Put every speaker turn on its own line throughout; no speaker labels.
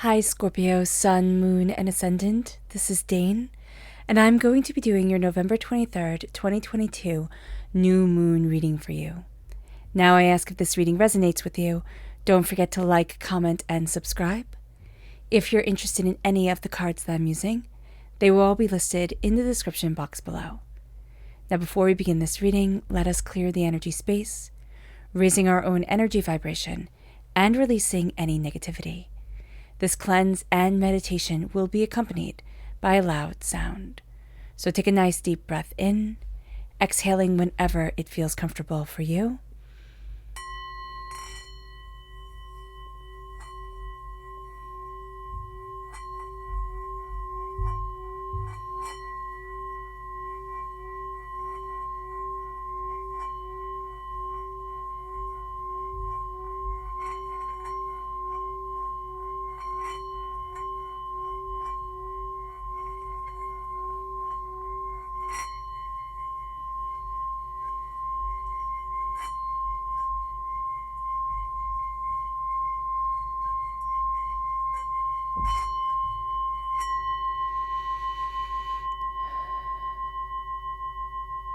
Hi Scorpio, Sun, Moon, and Ascendant. This is Dane, and I'm going to be doing your November 23rd, 2022 New Moon reading for you. Now I ask if this reading resonates with you, don't forget to like, comment, and subscribe. If you're interested in any of the cards that I'm using, they will all be listed in the description box below. Now before we begin this reading, let us clear the energy space, raising our own energy vibration and releasing any negativity. This cleanse and meditation will be accompanied by a loud sound. So take a nice deep breath in, exhaling whenever it feels comfortable for you.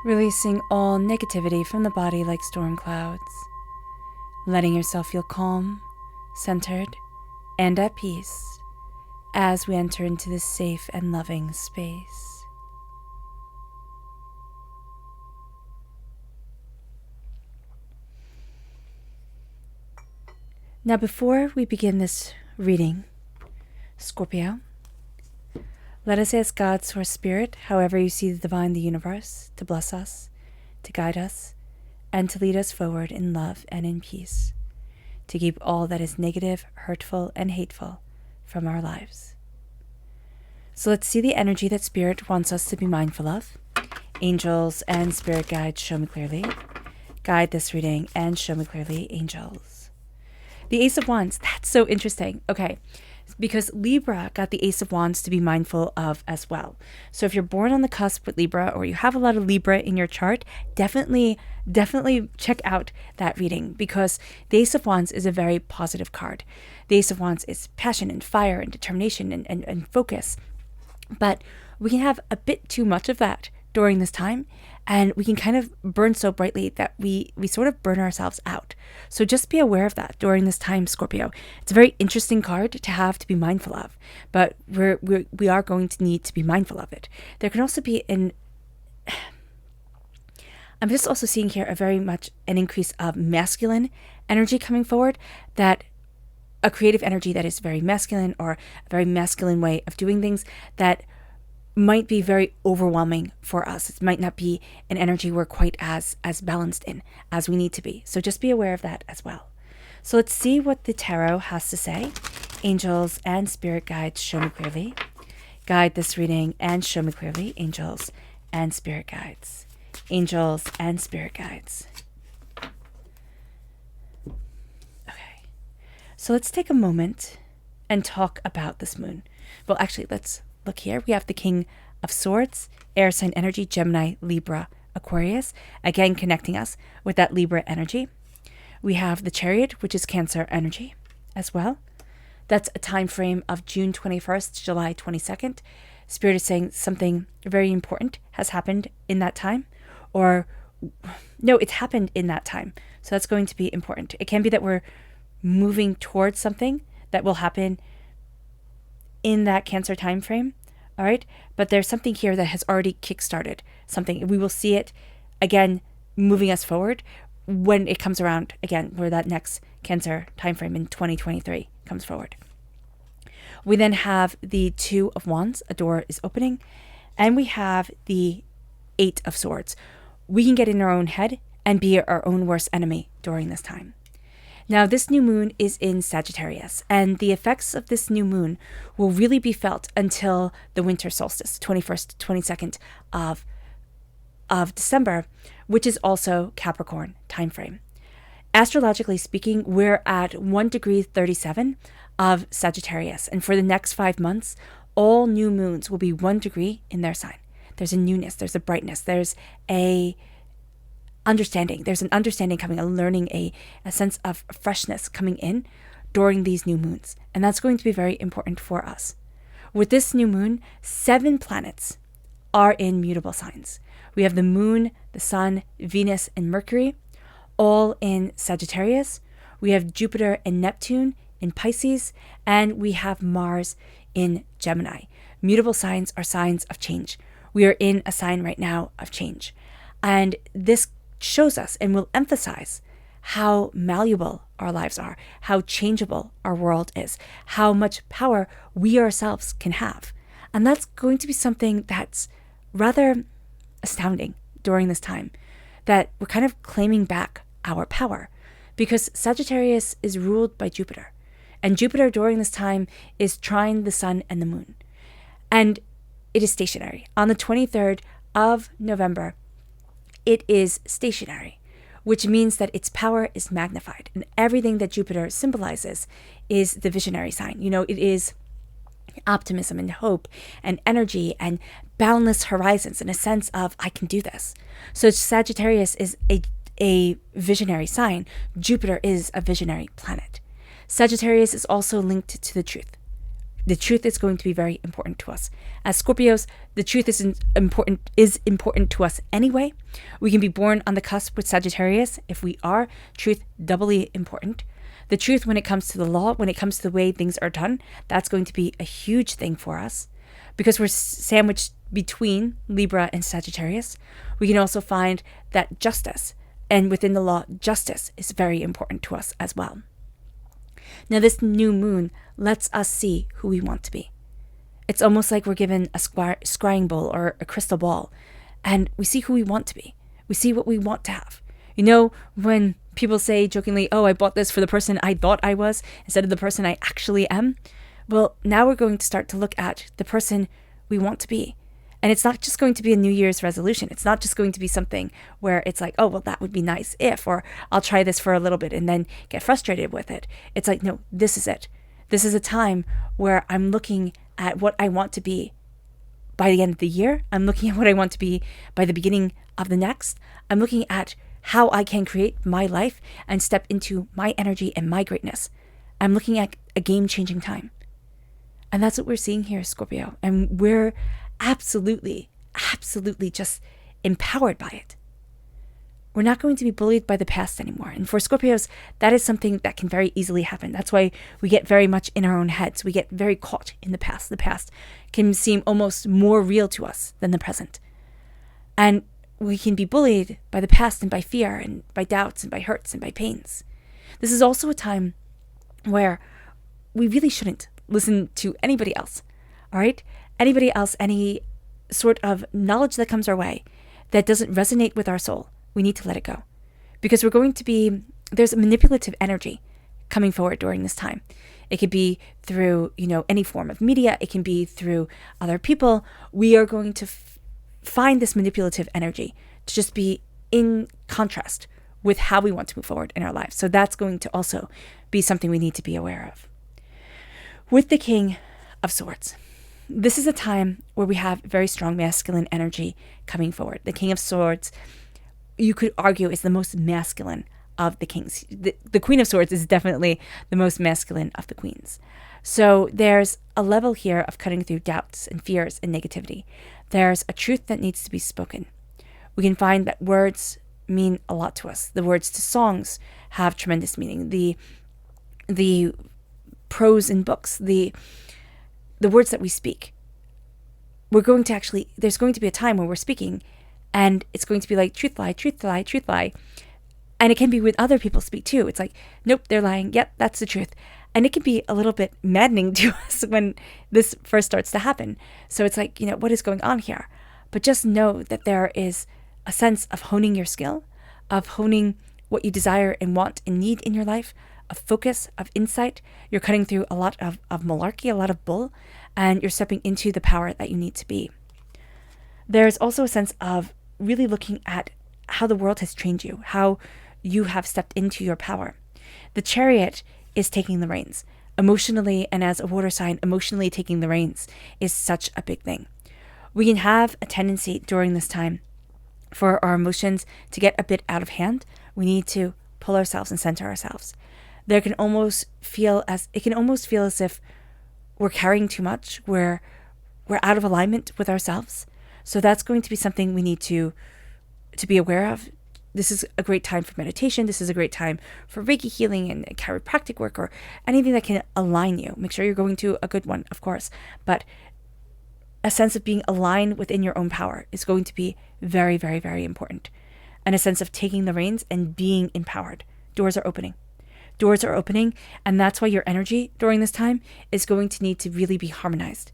Releasing all negativity from the body like storm clouds. Letting yourself feel calm, centered, and at peace as we enter into this safe and loving space. Now before we begin this reading, Scorpio, let us ask God, Source Spirit, however you see the divine, the universe, to bless us, to guide us, and to lead us forward in love and in peace, to keep all that is negative, hurtful, and hateful from our lives. So let's see the energy that Spirit wants us to be mindful of. Angels and Spirit guides, show me clearly. Guide this reading and show me clearly, angels. The Ace of Wands, that's so interesting. Okay. Because Libra got the Ace of Wands to be mindful of as well. So if you're born on the cusp with Libra, or you have a lot of Libra in your chart, definitely check out that reading, because the Ace of Wands is a very positive card. The Ace of Wands is passion and fire and determination and focus. But we can have a bit too much of that during this time, and we can kind of burn so brightly that we sort of burn ourselves out. So just be aware of that during this time, Scorpio. It's a very interesting card to have to be mindful of, but we are going to need to be mindful of it. There can also be I'm just also seeing here a very much an increase of masculine energy coming forward, that a creative energy that is very masculine, or a very masculine way of doing things that might be very overwhelming for us. It might not be an energy we're quite as balanced in as we need to be. So just be aware of that as well. So let's see what the tarot has to say. Angels and Spirit guides, show me clearly. Guide this reading and show me clearly, angels and Spirit guides. Angels and Spirit guides. Okay. So let's take a moment and talk about this moon. Well, actually, let's look here. We have the King of Swords, air sign energy, Gemini, Libra, Aquarius, again connecting us with that Libra energy. We have the Chariot, which is Cancer energy as well. That's a time frame of June 21st, July 22nd. Spirit is saying something very important has happened in that time, or no, it's happened in that time. So that's going to be important. It can be that we're moving towards something that will happen in that Cancer time frame. All right. But there's something here that has already kickstarted something. We will see it again, moving us forward when it comes around again, where that next Cancer time frame in 2023 comes forward. We then have the Two of Wands, a door is opening, and we have the Eight of Swords. We can get in our own head and be our own worst enemy during this time. Now, this new moon is in Sagittarius, and the effects of this new moon will really be felt until the winter solstice, 21st, 22nd of December, which is also Capricorn time frame. Astrologically speaking, we're at 1 degree 37 of Sagittarius, and for the next 5 months, all new moons will be 1 degree in their sign. There's a newness, there's a brightness, there's a understanding. There's an understanding coming, a learning, a sense of freshness coming in during these new moons. And that's going to be very important for us. With this new moon, 7 planets are in mutable signs. We have the moon, the sun, Venus, and Mercury, all in Sagittarius. We have Jupiter and Neptune in Pisces, and we have Mars in Gemini. Mutable signs are signs of change. We are in a sign right now of change. And this shows us and will emphasize how malleable our lives are, how changeable our world is, how much power we ourselves can have. And that's going to be something that's rather astounding during this time, that we're kind of claiming back our power, because Sagittarius is ruled by Jupiter. And Jupiter during this time is trine the sun and the moon. And it is stationary. On the 23rd of November, it is stationary, which means that its power is magnified. And everything that Jupiter symbolizes is the visionary sign. You know, it is optimism and hope and energy and boundless horizons and a sense of, I can do this. So Sagittarius is a visionary sign. Jupiter is a visionary planet. Sagittarius is also linked to the truth. The truth is going to be very important to us. As Scorpios, the truth is important to us anyway. We can be born on the cusp with Sagittarius. If we are, truth doubly important. The truth when it comes to the law, when it comes to the way things are done, that's going to be a huge thing for us. Because we're sandwiched between Libra and Sagittarius, we can also find that justice, and within the law, justice is very important to us as well. Now, this new moon lets us see who we want to be. It's almost like we're given a scrying bowl or a crystal ball, and we see who we want to be. We see what we want to have. You know, when people say jokingly, oh, I bought this for the person I thought I was instead of the person I actually am. Well, now we're going to start to look at the person we want to be. And it's not just going to be a New Year's resolution. It's not just going to be something where it's like, oh, well, that would be nice if, or I'll try this for a little bit and then get frustrated with it. It's like, no, this is it. This is a time where I'm looking at what I want to be by the end of the year. I'm looking at what I want to be by the beginning of the next. I'm looking at how I can create my life and step into my energy and my greatness. I'm looking at a game-changing time. And that's what we're seeing here, Scorpio. And we're absolutely just empowered by it. We're not going to be bullied by the past anymore. And for Scorpios, that is something that can very easily happen. That's why we get very much in our own heads. We get very caught in the past. The past can seem almost more real to us than the present. And we can be bullied by the past and by fear and by doubts and by hurts and by pains. This is also a time where we really shouldn't listen to anybody else, all right? Anybody else, any sort of knowledge that comes our way that doesn't resonate with our soul, we need to let it go. Because there's a manipulative energy coming forward during this time. It could be through, any form of media. It can be through other people. We are going to find this manipulative energy to just be in contrast with how we want to move forward in our lives. So that's going to also be something we need to be aware of. With the King of Swords, this is a time where we have very strong masculine energy coming forward. The King of Swords, you could argue, is the most masculine of the kings. The Queen of Swords is definitely the most masculine of the queens. So there's a level here of cutting through doubts and fears and negativity. There's a truth that needs to be spoken. We can find that words mean a lot to us. The words to songs have tremendous meaning. The prose in books, the words that we speak. There's going to be a time where we're speaking and it's going to be like truth lie, truth lie, truth lie. And it can be when other people speak too. It's like, nope, they're lying. Yep, that's the truth. And it can be a little bit maddening to us when this first starts to happen. So it's like, what is going on here? But just know that there is a sense of honing your skill, of honing what you desire and want and need in your life, of focus, of insight. You're cutting through a lot of malarkey, a lot of bull, and you're stepping into the power that you need to be. There's also a sense of really looking at how the world has trained you, how you have stepped into your power. The Chariot is taking the reins. Emotionally, and as a water sign, emotionally taking the reins is such a big thing. We can have a tendency during this time for our emotions to get a bit out of hand. We need to pull ourselves and center ourselves. It can almost feel as if we're carrying too much, we're out of alignment with ourselves. So that's going to be something we need to be aware of. This is a great time for meditation. This is a great time for Reiki healing and chiropractic work, or anything that can align you. Make sure you're going to a good one, of course. But a sense of being aligned within your own power is going to be very, very, very important. And a sense of taking the reins and being empowered. Doors are opening. Doors are opening. And that's why your energy during this time is going to need to really be harmonized.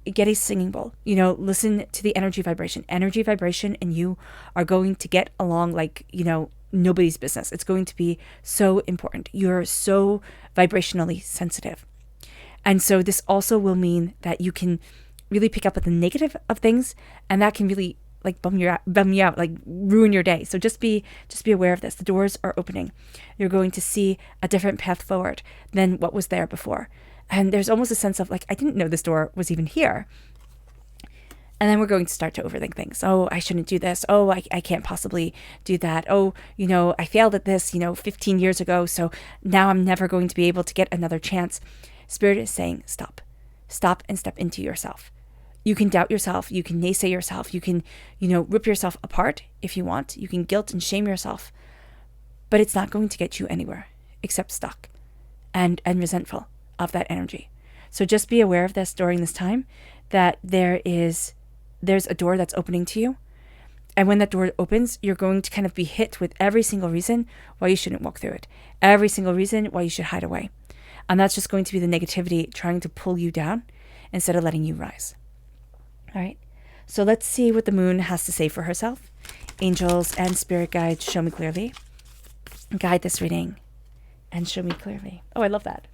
Get a singing bowl, listen to the energy vibration. Energy vibration and you are going to get along like, nobody's business. It's going to be so important. You're so vibrationally sensitive. And so this also will mean that you can really pick up at the negative of things, and that can really like bum you out, like ruin your day. So just be aware of this. The doors are opening. You're going to see a different path forward than what was there before. And there's almost a sense of like, I didn't know this door was even here. And then we're going to start to overthink things. Oh, I shouldn't do this. Oh, I can't possibly do that. Oh, I failed at this, 15 years ago. So now I'm never going to be able to get another chance. Spirit is saying, stop. Stop and step into yourself. You can doubt yourself. You can naysay yourself. You can, rip yourself apart if you want. You can guilt and shame yourself. But it's not going to get you anywhere except stuck and resentful of that energy. So just be aware of this during this time, that there's a door that's opening to you. And when that door opens, you're going to kind of be hit with every single reason why you shouldn't walk through it. Every single reason why you should hide away. And that's just going to be the negativity trying to pull you down instead of letting you rise. All right. So let's see what the moon has to say for herself. Angels and spirit guides, show me clearly. Guide this reading and show me clearly. Oh, I love that.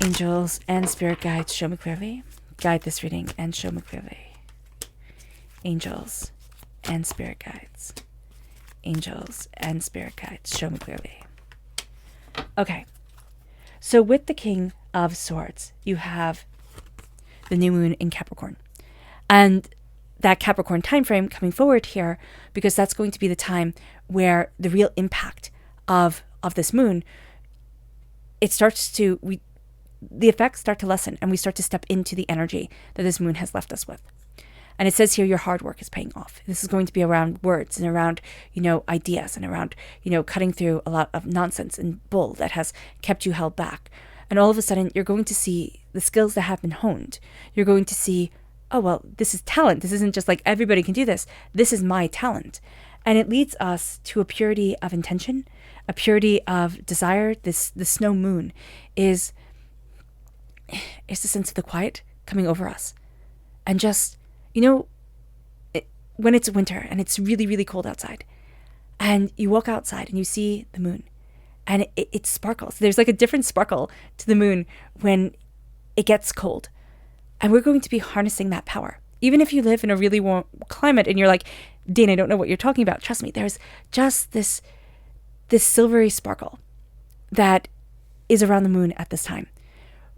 Angels and spirit guides, show me clearly. Guide this reading and show me clearly. Angels and spirit guides. Angels and spirit guides, show me clearly. Okay. So with the King of Swords, you have the new moon in Capricorn. And that Capricorn time frame coming forward here, because that's going to be the time where the real impact of this moon, the effects start to lessen, and we start to step into the energy that this moon has left us with. And it says here your hard work is paying off. This is going to be around words and around, ideas, and around, cutting through a lot of nonsense and bull that has kept you held back. And all of a sudden, you're going to see the skills that have been honed. You're going to see, oh, well, this is talent. This isn't just like everybody can do this. This is my talent. And it leads us to a purity of intention, a purity of desire. The snow moon is the sense of the quiet coming over us. And just, when it's winter and it's really, really cold outside, and you walk outside and you see the moon, and it sparkles. There's like a different sparkle to the moon when it gets cold. And we're going to be harnessing that power. Even if you live in a really warm climate and you're like, Dane, I don't know what you're talking about. Trust me, there's just this silvery sparkle that is around the moon at this time.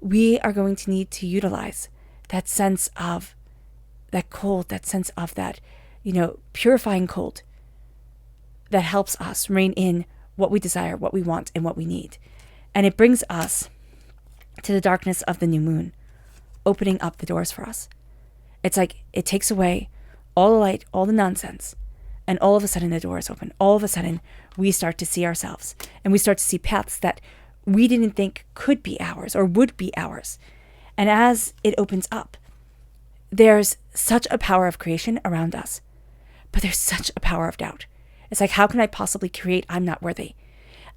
We are going to need to utilize that sense of that cold, that sense of that, purifying cold that helps us rein in what we desire, what we want, and what we need. And it brings us to the darkness of the new moon, opening up the doors for us. It's like it takes away all the light, all the nonsense, and all of a sudden the doors open. All of a sudden we start to see ourselves, and we start to see paths that we didn't think could be ours or would be ours. And as it opens up, there's such a power of creation around us, but there's such a power of doubt. It's like, how can I possibly create? I'm not worthy.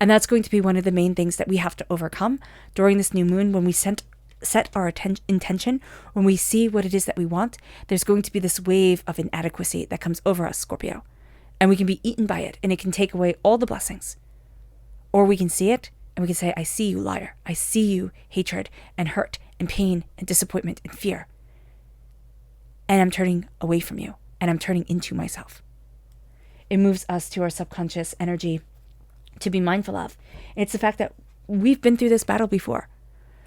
And that's going to be one of the main things that we have to overcome during this new moon. When we set our intention, when we see what it is that we want, there's going to be this wave of inadequacy that comes over us, Scorpio. And we can be eaten by it, and it can take away all the blessings. Or we can see it, and we can say, I see you, liar. I see you, hatred and hurt and pain and disappointment and fear. And I'm turning away from you, and I'm turning into myself. It moves us to our subconscious energy to be mindful of. It's the fact that we've been through this battle before.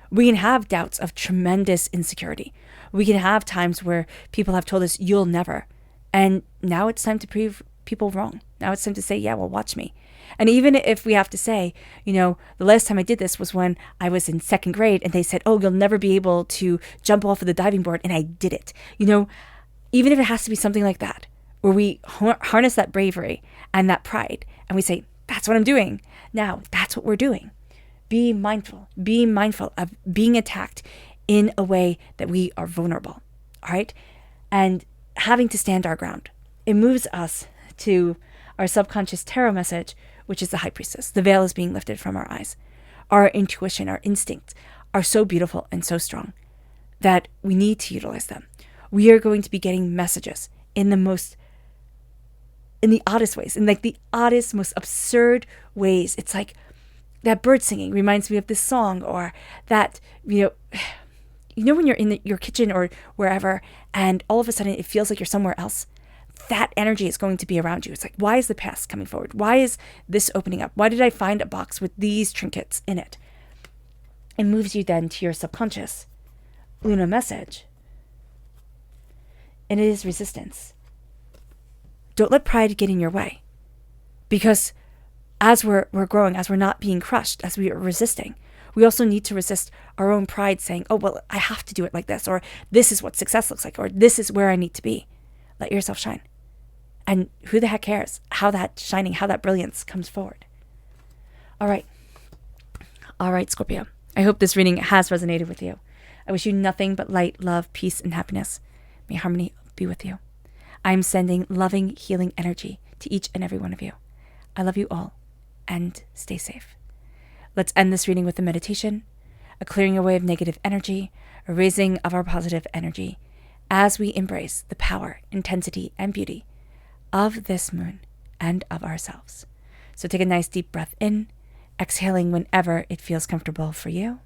We can have doubts of tremendous insecurity. We can have times where people have told us, you'll never. And now it's time to prove people wrong. Now it's time to say, yeah, well, watch me. And even if we have to say, the last time I did this was when I was in second grade and they said, oh, you'll never be able to jump off of the diving board. And I did it. Even if it has to be something like that, where we harness that bravery and that pride and we say, that's what I'm doing. Now, that's what we're doing. Be mindful of being attacked in a way that we are vulnerable. All right. And having to stand our ground. It moves us to our subconscious tarot message, which is the High Priestess. The veil is being lifted from our eyes. Our intuition, our instincts are so beautiful and so strong that we need to utilize them. We are going to be getting messages in the oddest ways, in like the oddest, most absurd ways. It's like that bird singing reminds me of this song, or that, when you're in your kitchen or wherever, and all of a sudden it feels like you're somewhere else. That energy is going to be around you. It's like, why is the past coming forward? Why is this opening up? Why did I find a box with these trinkets in it? It moves you then to your subconscious Luna message. And it is resistance. Don't let pride get in your way. Because as we're growing, as we're not being crushed, as we are resisting, we also need to resist our own pride saying, oh, well, I have to do it like this, or this is what success looks like, or this is where I need to be. Let yourself shine. And who the heck cares how that shining, how that brilliance comes forward? All right, Scorpio. I hope this reading has resonated with you. I wish you nothing but light, love, peace, and happiness. May harmony be with you. I'm sending loving, healing energy to each and every one of you. I love you all, and stay safe. Let's end this reading with a meditation, a clearing away of negative energy, a raising of our positive energy, as we embrace the power, intensity, and beauty of this moon and of ourselves. So take a nice deep breath in, exhaling whenever it feels comfortable for you.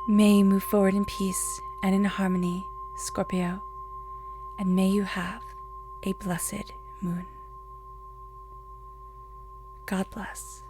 May you move forward in peace and in harmony, Scorpio, and may you have a blessed moon. God bless.